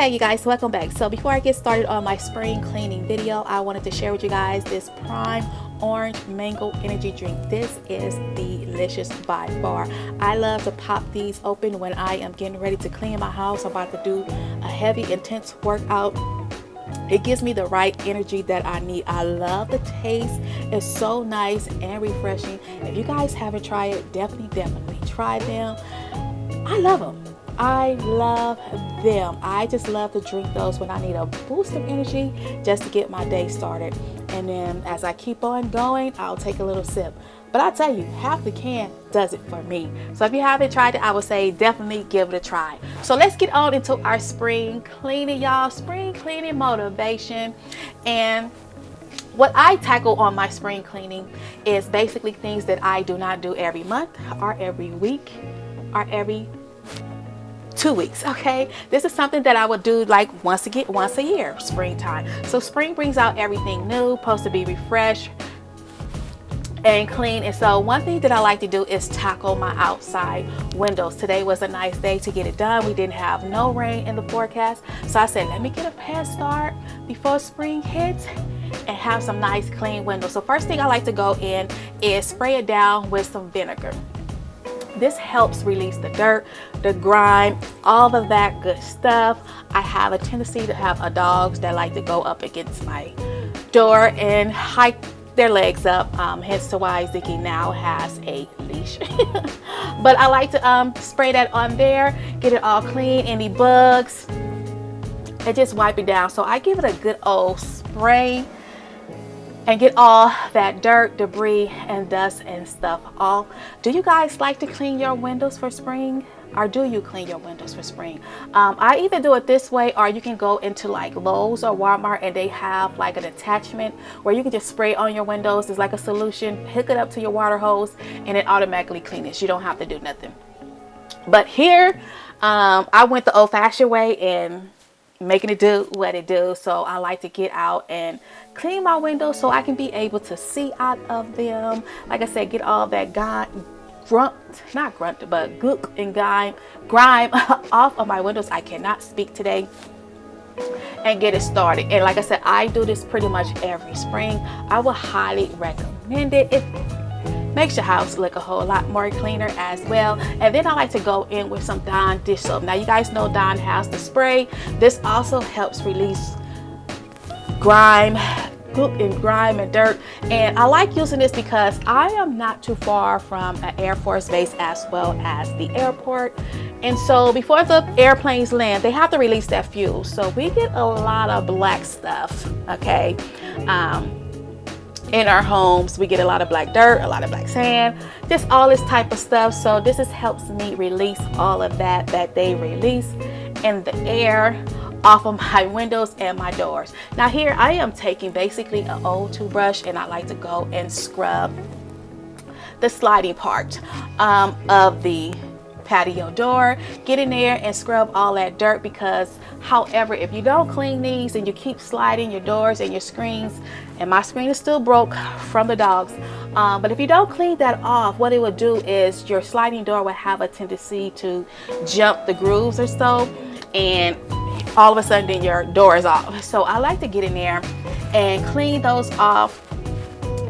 Okay, you guys, welcome back. So before I get started on my spring cleaning video, I wanted to share with you guys this prime orange mango energy drink. This is delicious by far. I love to pop these open when I am getting ready to clean my house. I'm about to do a heavy intense workout. It gives me the right energy that I need. I love the taste. It's so nice and refreshing. If you guys haven't tried it, definitely try them. I love them. I love them. I just love to drink those when I need a boost of energy just to get my day started. And then as I keep on going, I'll take a little sip. But I tell you, half the can does it for me. So if you haven't tried it, I would say definitely give it a try. So let's get on into our spring cleaning, y'all. Spring cleaning motivation. And what I tackle on my spring cleaning is basically things that I do not do every month or every week or every 2 weeks. Okay, this is something that I would do like once a year, springtime. So spring brings out everything new, supposed to be refreshed and clean. And so one thing that I like to do is tackle my outside windows. Today was a nice day to get it done. We didn't have no rain in the forecast, so I said let me get a head start before spring hits and have some nice clean windows. So first thing I like to go in is spray it down with some vinegar. This helps release the dirt, the grime, all of that good stuff. I have a tendency to have dogs that like to go up against my door and hike their legs up, hence to why Ziggy now has a leash. But I like to spray that on there, get it all clean, any bugs, and just wipe it down. So I give it a good old spray and get all that dirt, debris, and dust and stuff off. Do you guys like to clean your windows for spring? Or do you clean your windows for spring? I either do it this way, or you can go into like Lowe's or Walmart and they have like an attachment where you can just spray on your windows. It's like a solution, hook it up to your water hose, and it automatically cleans. You don't have to do nothing. But here, I went the old-fashioned way and making it do what it do. So I like to get out and clean my windows so I can be able to see out of them. Like I said, get all that gook and grime off of my windows. I cannot speak today. And get it started. And like I said, I do this pretty much every spring. I would highly recommend it. It makes your house look a whole lot more cleaner as well. And then I like to go in with some Dawn dish soap. Now you guys know Dawn has the spray. This also helps release grime and dirt. And I like using this because I am not too far from an Air Force base as well as the airport. And so before the airplanes land, they have to release that fuel. So we get a lot of black stuff, okay? In our homes, we get a lot of black dirt, a lot of black sand, just all this type of stuff. So this helps me release all of that they release in the air off of my windows and my doors. Now here I am taking basically an old toothbrush, and I like to go and scrub the sliding part of the patio door. Get in there and scrub all that dirt, because however, if you don't clean these and you keep sliding your doors and your screens, and my screen is still broke from the dogs, but if you don't clean that off, what it would do is your sliding door would have a tendency to jump the grooves or so, and all of a sudden then your door is off. So I like to get in there and clean those off.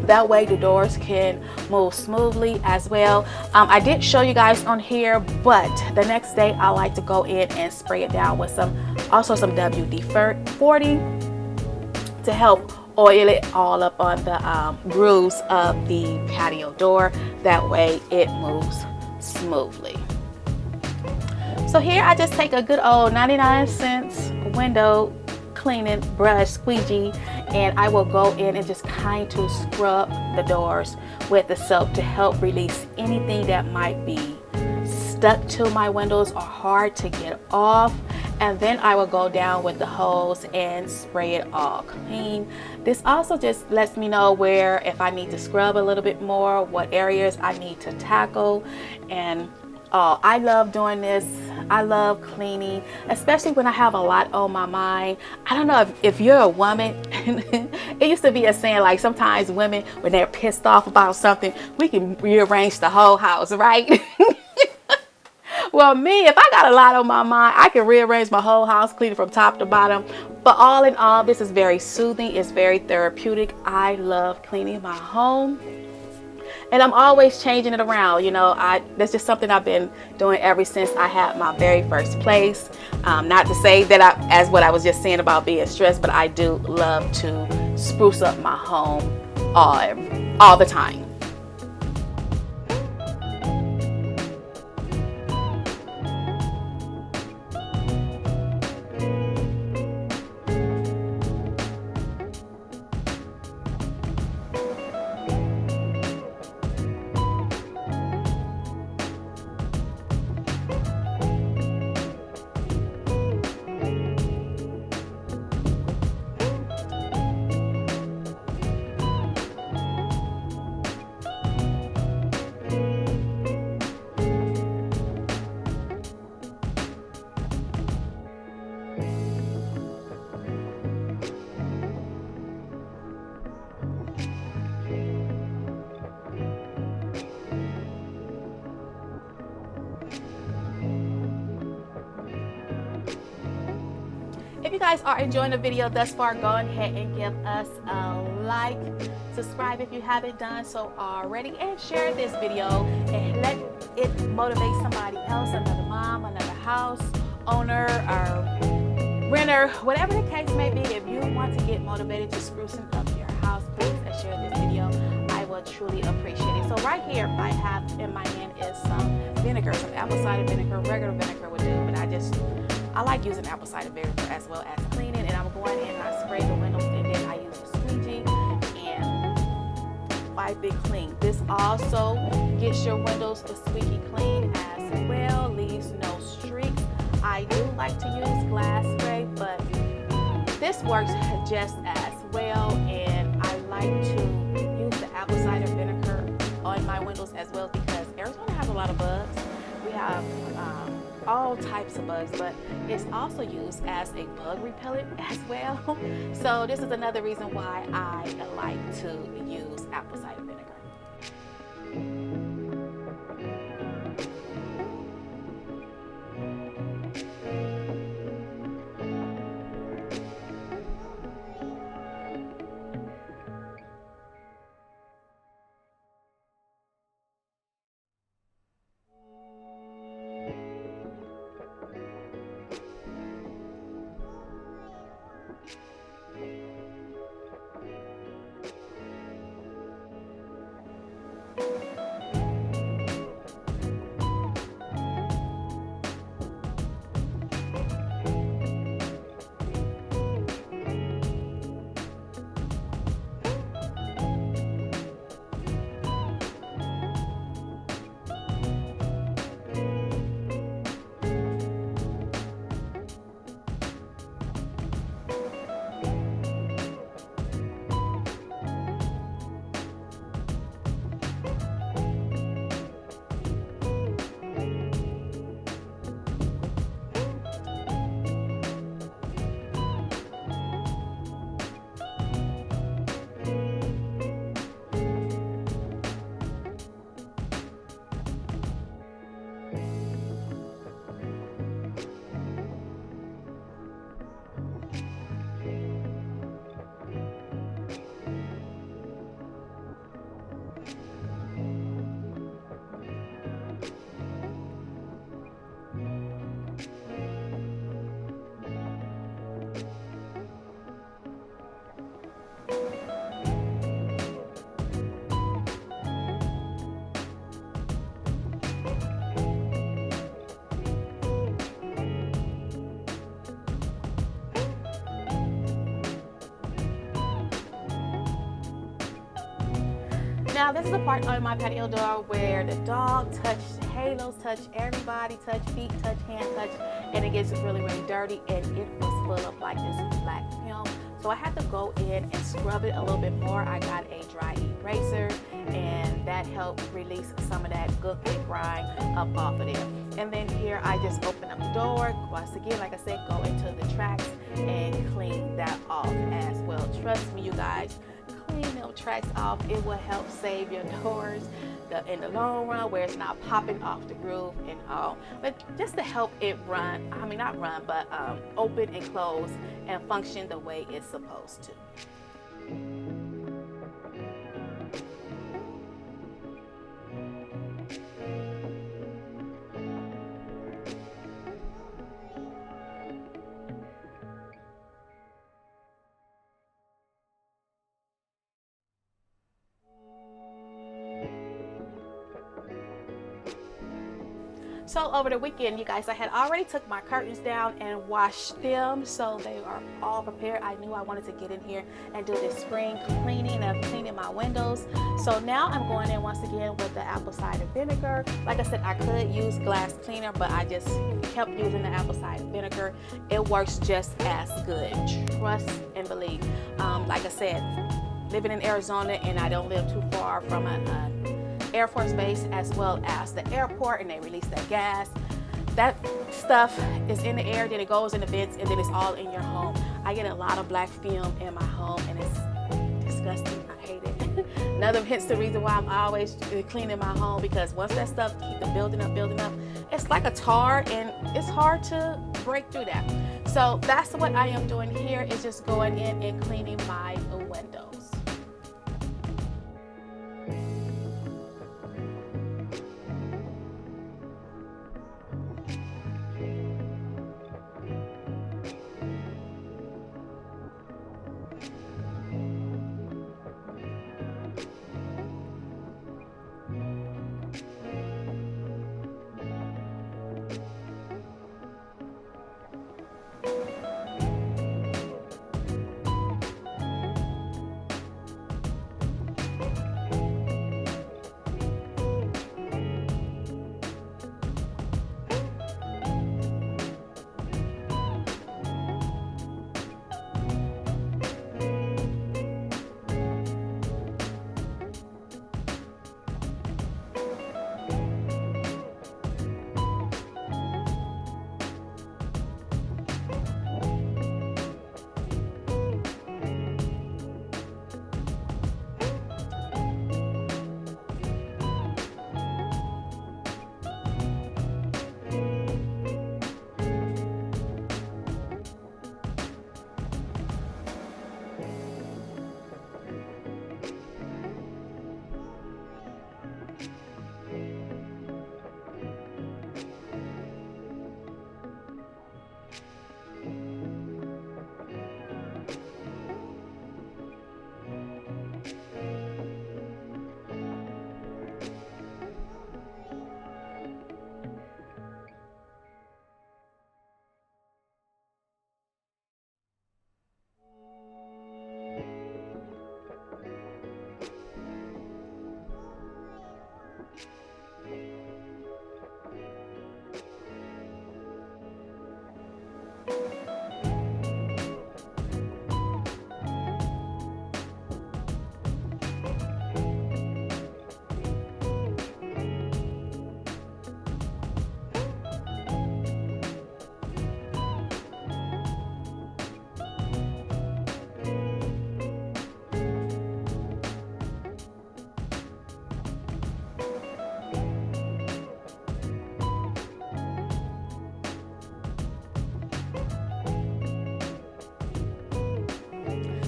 That way the doors can move smoothly as well. I did show you guys on here, but the next day I like to go in and spray it down with some WD-40 to help oil it all up on the grooves of the patio door. That way it moves smoothly. So here I just take a good old 99-cent window cleaning brush, squeegee, and I will go in and just kind of scrub the doors with the soap to help release anything that might be stuck to my windows or hard to get off. And then I will go down with the hose and spray it all clean. This also just lets me know where, if I need to scrub a little bit more, what areas I need to tackle. And I love doing this. I love cleaning, especially when I have a lot on my mind. I don't know if you're a woman. It used to be a saying, like sometimes women, when they're pissed off about something, we can rearrange the whole house, right? Well, me, if I got a lot on my mind, I can rearrange my whole house, clean it from top to bottom. But all in all, this is very soothing. It's very therapeutic. I love cleaning my home. And I'm always changing it around. You know, that's just something I've been doing ever since I had my very first place. Not to say that as what I was just saying about being stressed, but I do love to spruce up my home all the time. If you guys are enjoying the video thus far, go ahead and give us a like, subscribe if you haven't done so already, and share this video and let it motivate somebody else, another mom, another house owner, or renter, whatever the case may be. If you want to get motivated to sprucing up your house, please share this video. I will truly appreciate it. So right here I have in my hand is some vinegar, some apple cider vinegar. Regular vinegar would do, but I like using apple cider vinegar as well as cleaning, and I'm going in and I spray the windows, and then I use a squeegee and wipe it clean. This also gets your windows squeaky clean as well, leaves no streaks. I do like to use glass spray, but this works just as well, and I like to use the apple cider vinegar on my windows as well because Arizona has a lot of bugs. We have all types of bugs, but it's also used as a bug repellent as well. So this is another reason why I like to use apple cider vinegar. Now this is the part on my patio door where the dog touched, halos touch, everybody touch, feet touch, hand touch, and it gets really, really dirty, and it was full of like this black film. So I had to go in and scrub it a little bit more. I got a dry eraser, and that helped release some of that gook and grime up off of there. And then here I just open up the door, once again, like I said, go into the tracks and clean that off as well. Trust me, you guys, clean them tracks off, it will help save your doors in the long run, where it's not popping off the groove and all. But just to help it run, I mean not run, but open and close and function the way it's supposed to. So over the weekend, you guys, I had already took my curtains down and washed them, so they are all prepared. I knew I wanted to get in here and do this spring cleaning of cleaning my windows. So now I'm going in once again with the apple cider vinegar. Like I said, I could use glass cleaner, but I just kept using the apple cider vinegar. It works just as good. Trust and believe. Like I said, living in Arizona, and I don't live too far from an Air Force Base as well as the airport, and they release that gas. That stuff is in the air, then it goes in the vents, and then it's all in your home. I get a lot of black film in my home, and it's disgusting. I hate it. Another hence the reason why I'm always cleaning my home, because once that stuff keeps building up, it's like a tar, and it's hard to break through that. So that's what I am doing here, is just going in and cleaning my windows.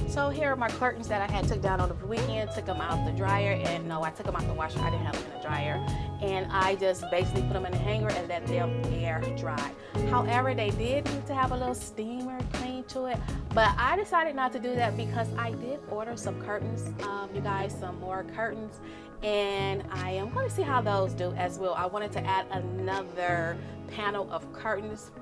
So here are my curtains that I had took down on the weekend, took them out the dryer, and no, I took them out the washer. I didn't have them in the dryer. And I just basically put them in the hanger and let them air dry. However, they did need to have a little steamer clean to it, but I decided not to do that because I did order some curtains, you guys, some more curtains, and I am going to see how those do as well. I wanted to add another panel of curtains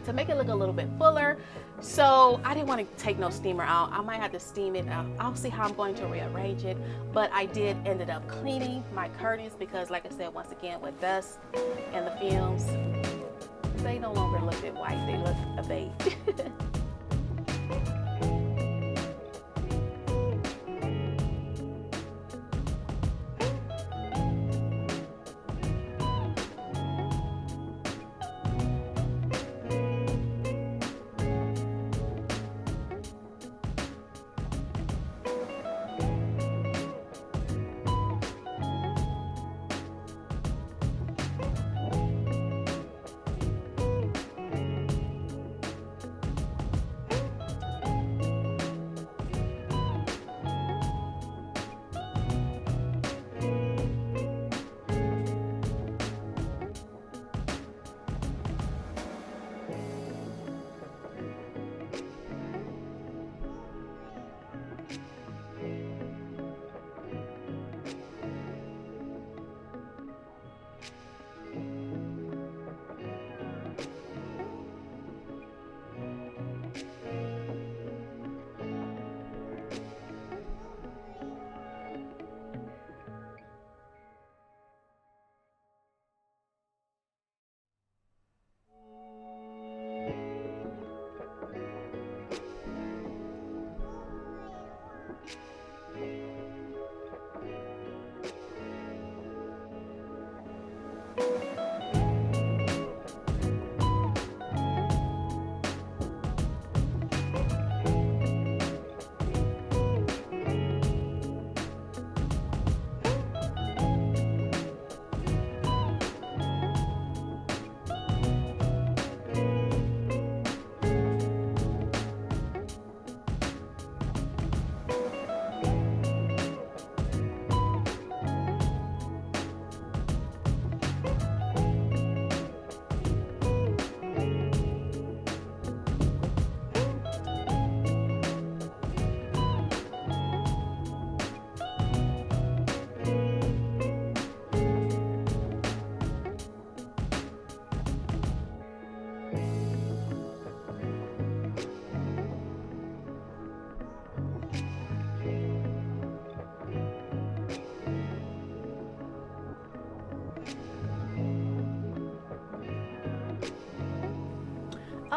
to make it look a little bit fuller. So I didn't want to take no steamer out. I might have to steam it out. I'll see how I'm going to rearrange it. But I did ended up cleaning my curtains because, like I said, once again, with dust and the fumes, they no longer look that white. They look a beige.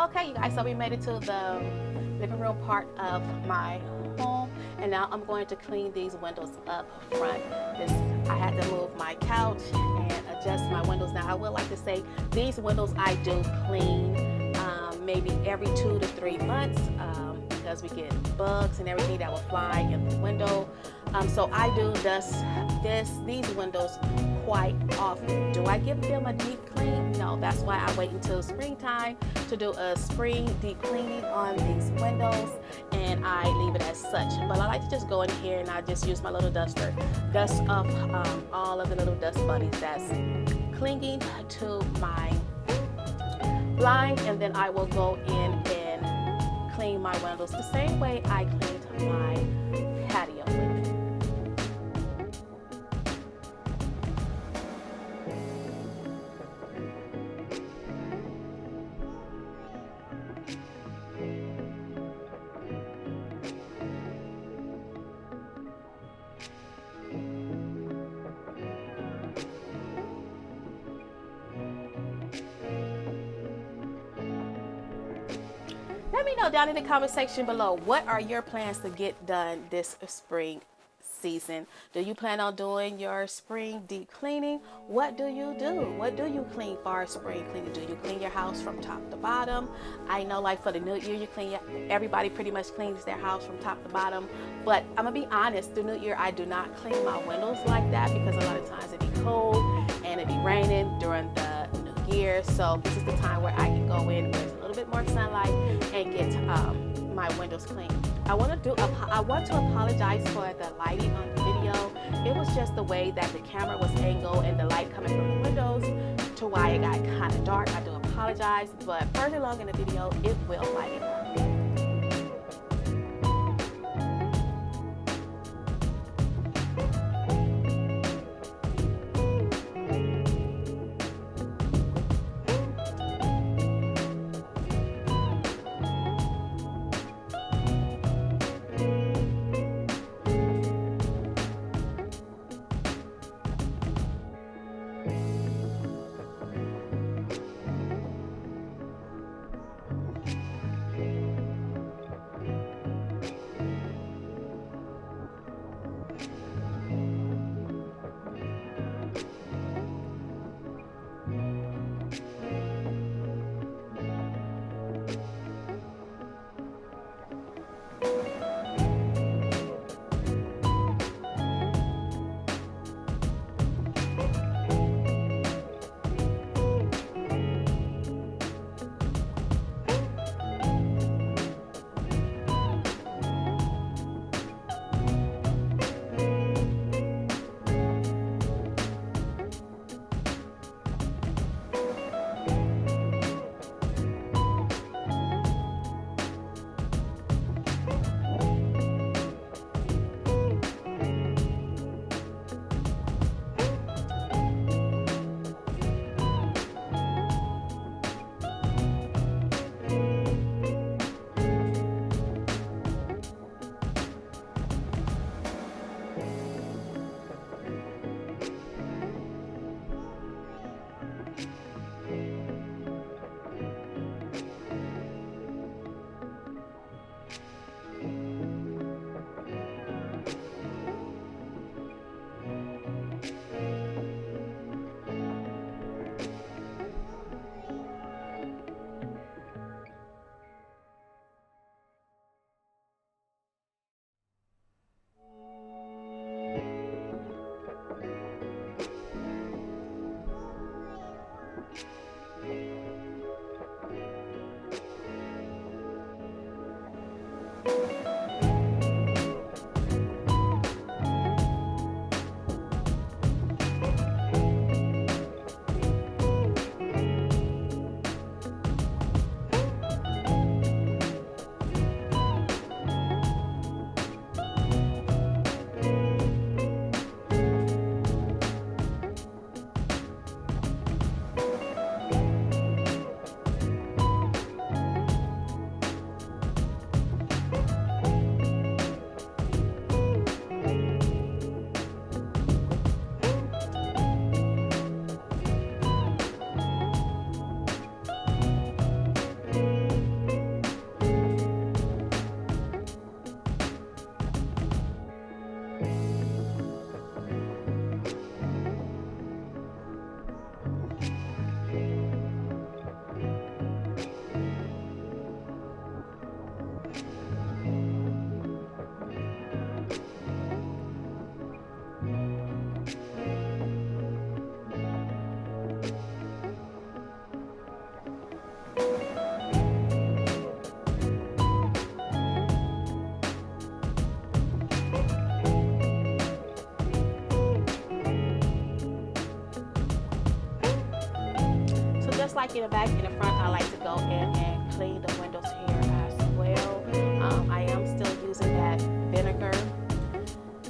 Okay, you guys, so we made it to the living room part of my home, and now I'm going to clean these windows up front. I had to move my couch and adjust my windows. Now I would like to say these windows I do clean maybe every 2 to 3 months because we get bugs and everything that will fly in the window. So I do dust these windows quite often. Do I give them a deep clean? No, that's why I wait until springtime to do a spring deep cleaning on these windows, and I leave it as such. But I like to just go in here and I just use my little duster, dust up all of the little dust bunnies that's clinging to my blind, and then I will go in and clean my windows the same way I cleaned my patio window. Let me know down in the comment section below, what are your plans to get done this spring season? Do you plan on doing your spring deep cleaning? What do you do? What do you clean for spring cleaning? Do you clean your house from top to bottom? I know, like for the new year, you clean everybody pretty much cleans their house from top to bottom. But I'm gonna be honest, the new year I do not clean my windows like that because a lot of times it be cold and it be raining during the new year. So this is the time where I can go in with a little bit more sunlight and get my windows clean. I want to apologize for the lighting on the video. It was just the way that the camera was angled and the light coming from the windows to why it got kind of dark. I do apologize, but further along in the video, it will lighten up. like in the back and the front, I like to go in and clean the windows here as well. I am still using that vinegar,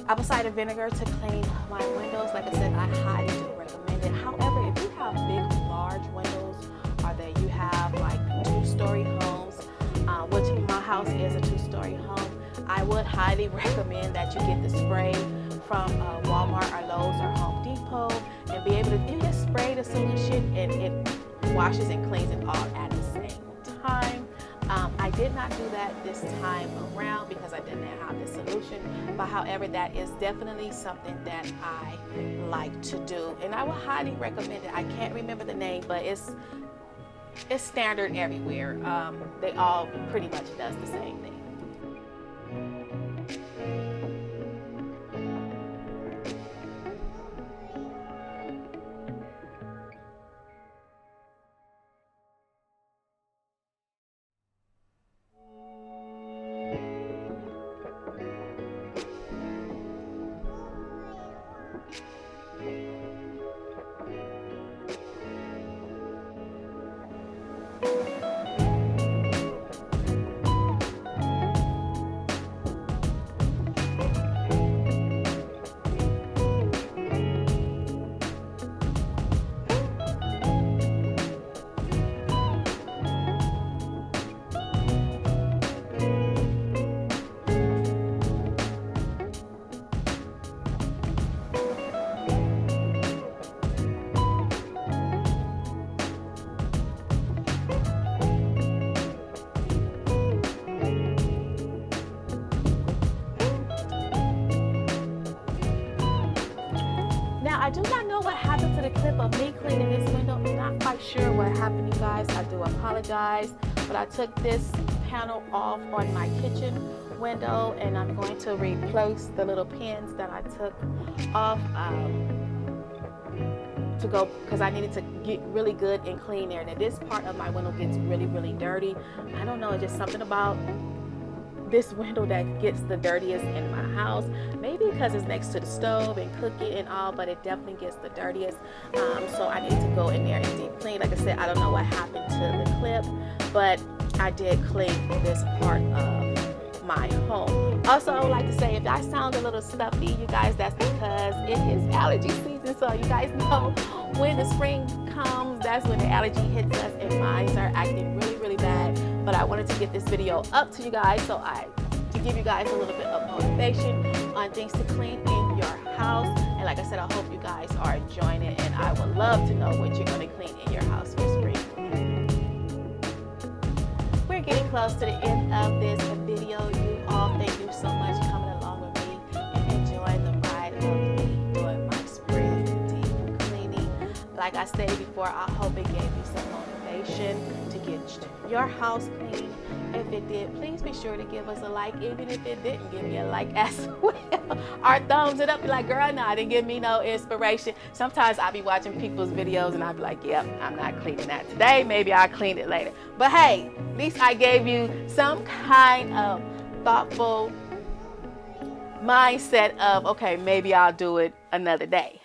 apple cider vinegar, to clean my windows. Like I said, I highly do recommend it. However, if you have big, large windows, or that you have like 2-story homes, which my house is a 2-story home, I would highly recommend that you get the spray from Walmart or Lowe's or Home Depot, and be able to, you just spray the solution and it washes and cleans it all at the same time. I did not do that this time around because I didn't have the solution, but however, that is definitely something that I like to do, and I would highly recommend it. I can't remember the name, but it's standard everywhere. They all pretty much does the same thing. I do not know what happened to the clip of me cleaning this window. I'm not quite sure what happened, you guys. I do apologize, but I took this panel off on my kitchen window, and I'm going to replace the little pins that I took off to go, because I needed to get really good and clean there. Now this part of my window gets really dirty. I don't know, it's just something about this window that gets the dirtiest in my house. Maybe because it's next to the stove and cooking and all, but it definitely gets the dirtiest. So I need to go in there and deep clean. Like I said, I don't know what happened to the clip, but I did clean this part of my home. Also, I would like to say, if I sound a little stuffy, you guys, that's because it is allergy season. So you guys know when the spring comes, that's when the allergy hits us, and mine are acting really bad. But I wanted to get this video up to you guys to give you guys a little bit of motivation on things to clean in your house. And like I said, I hope you guys are enjoying it, and I would love to know what you're going to clean in your house for spring. We're getting close to the end of this video. You all, thank you so much for coming along with me and enjoying the ride of me doing my spring deep cleaning. Like I stated before, I hope it gave you some motivation to get your house clean. If it did, please be sure to give us a like. Even if it didn't, give me a like as well. Or thumbs it up. Be like, girl, no, it didn't give me no inspiration. Sometimes I'll be watching people's videos and I'll be like, yep, I'm not cleaning that today. Maybe I'll clean it later. But hey, at least I gave you some kind of thoughtful mindset of, okay, maybe I'll do it another day.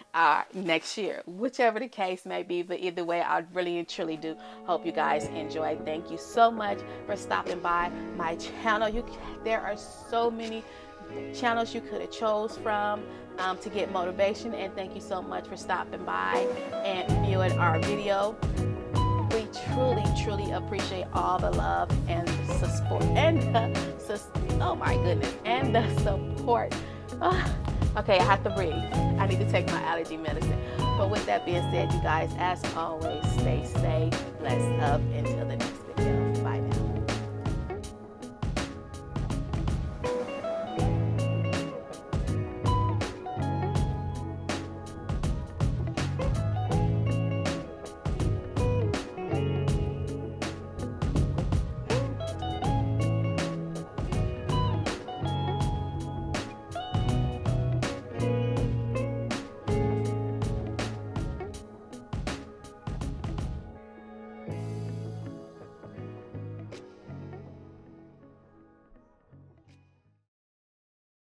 Next year, whichever the case may be. But either way, I really and truly do hope you guys enjoy. Thank you so much for stopping by my channel. There are so many channels you could have chose from to get motivation, and thank you so much for stopping by and viewing our video. We truly appreciate all the love and the support and oh my goodness, and the support. Okay, I have to breathe. I need to take my allergy medicine. But with that being said, you guys, as always, stay safe, blessed up until the next